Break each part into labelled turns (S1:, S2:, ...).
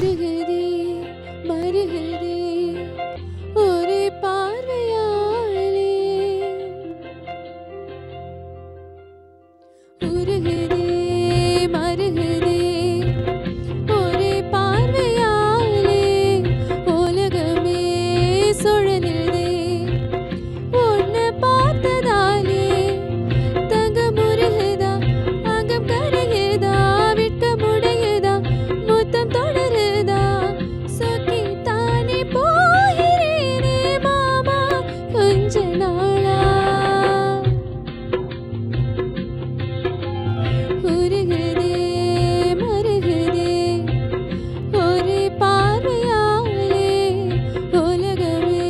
S1: உருகுதே மருகுதே ஒரே பார்வையாலே உருகுதே மருகுதே ஒரே பார்வையாலே உலகமே சுழலுதே உன்னை பார்த்ததாலே தங்கம் உருகுதா அங்கம் கரையுதா விட்ட முடையுதா முத்தம் தொடருதா சொக்கி தானே போகிறேனே மாமா கொஞ்ச நாளா உருகுதே மருகுதே ஒரே பார்வையாலே உலகமே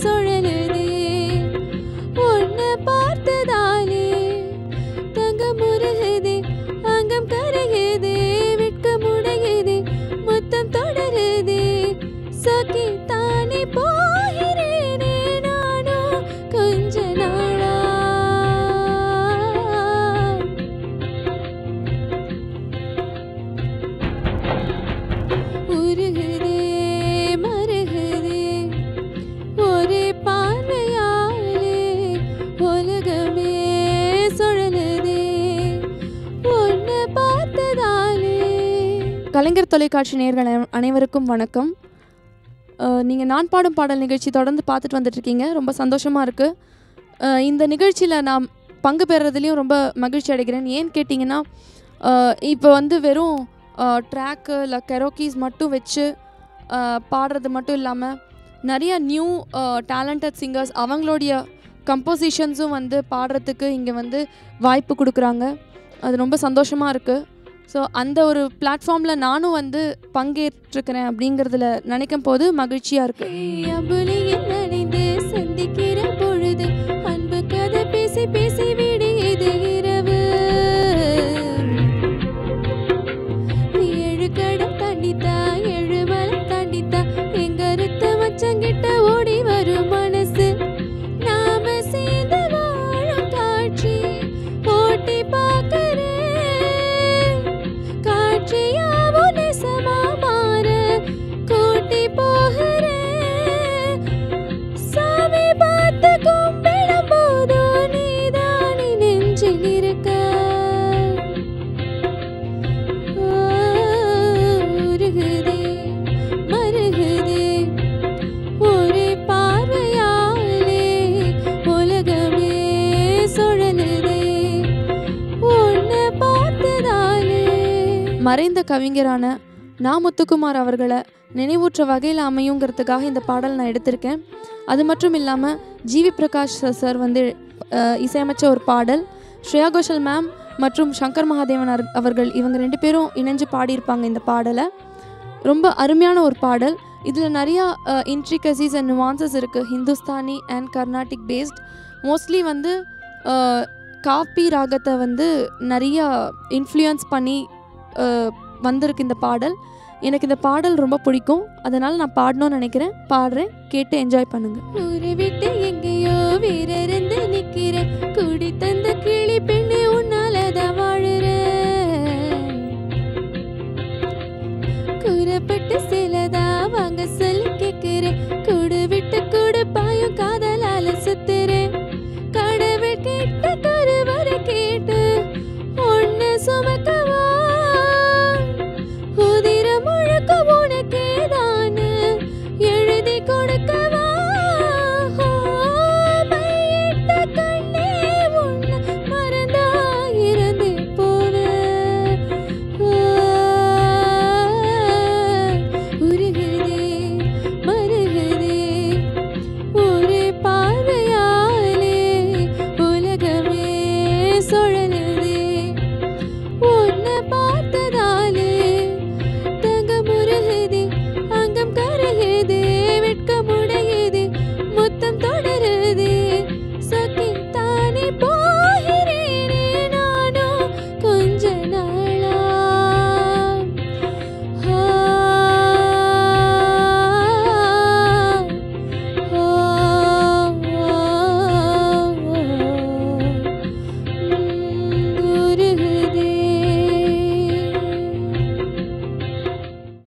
S1: சுழலுதே உன்னை பார்த்ததாலே தங்கம் உருகுதே அங்கம் கரையுதே விட்க முடையுதே முத்தம் தொடருதே சொக்கி தானே போகிறேனே நானோ கொஞ்ச நாளா உருகுதே மருகுதே ஒரே பார்வையாலே உலகமே சுழலுதே உன்னை பார்த்ததாலே. கலைஞர் தொலைக்காட்சி நேயர்கள் அனைவருக்கும் வணக்கம். நீங்கள் நான் பாடும் பாடல் நிகழ்ச்சி தொடர்ந்து பார்த்துட்டு வந்துட்ருக்கீங்க. ரொம்ப சந்தோஷமாக இருக்குது. இந்த நிகழ்ச்சியில் நான் பங்கு பெறுறதுலேயும் ரொம்ப மகிழ்ச்சி அடைகிறேன். ஏன்னு கேட்டிங்கன்னா இப்போ வந்து வெறும் ட்ராக்கு இல்லை கெரோக்கீஸ் மட்டும் வச்சு பாடுறது மட்டும் இல்லாமல் நிறைய நியூ டேலண்டட் சிங்கர்ஸ் அவங்களுடைய கம்போசிஷன்ஸும் வந்து பாடுறதுக்கு இங்கே வந்து வாய்ப்பு கொடுக்குறாங்க. அது ரொம்ப சந்தோஷமாக இருக்குது. ஸோ அந்த ஒரு பிளாட்ஃபார்மில் நானும் வந்து பங்கேற்றிருக்கிறேன் அப்படிங்கிறதுல நினைக்கும் போது மகிழ்ச்சியாக இருக்குது. சந்திக்கிற பொழுது அன்பு கதை பேசி பேசி விடியது இரவு ஏழு கடம் தாண்டித்தா ஏழு மலம் தாண்டித்தா எங்க அறுத்த மச்சங்கிட்ட ஓடி வரும் மனசு நாம சேர்ந்து வாழும் காட்சி ஓட்டி பார்க்கிறேன் காட்சியாவும் நெசமா மாற கூட்டி போகிறேன் சாமி பார்த்து கும்பிடும் போதும் நீதானி நெஞ்சில் இருக்க உருகுதே மருகுதே ஒரே பார்வையாலே உலகமே சுழலுதே உன்னை பார்த்ததாலே. மறைந்த கவிஞரான நா. முத்துக்குமார் அவர்களை நினைவூற்ற வகையில் அமையுங்கிறதுக்காக இந்த பாடல் நான் எடுத்திருக்கேன். அது மட்டும் இல்லாமல் ஜிவி பிரகாஷ் சார் வந்து இசையமைச்ச ஒரு பாடல். ஸ்ரேயா கோஷல் மேம் மற்றும் சங்கர் மகாதேவன் அவர்கள் இவங்க 2 பேரும் இணைஞ்சு பாடியிருப்பாங்க இந்த பாடலை. ரொம்ப அருமையான ஒரு பாடல். இதில் நிறையா இன்ட்ரிகசிஸ் அண்ட் நுவான்சஸ் இருக்குது. Hindustani and Carnatic based. Mostly வந்து காப்பி ராகத்தை வந்து நிறையா இன்ஃப்ளூயன்ஸ் பண்ணி வந்திருக்கு இந்த பாடல். எனக்கு இந்த பாடல் ரொம்ப பிடிக்கும். அதனால் நான் பாடணும்னு நினைக்கிறேன். பாடுறேன், கேட்டு என்ஜாய் பண்ணுங்கள். ஊரை விட்டு எங்கேயோ வேற இருந்து நிற்கிறேன் கூடி தந்த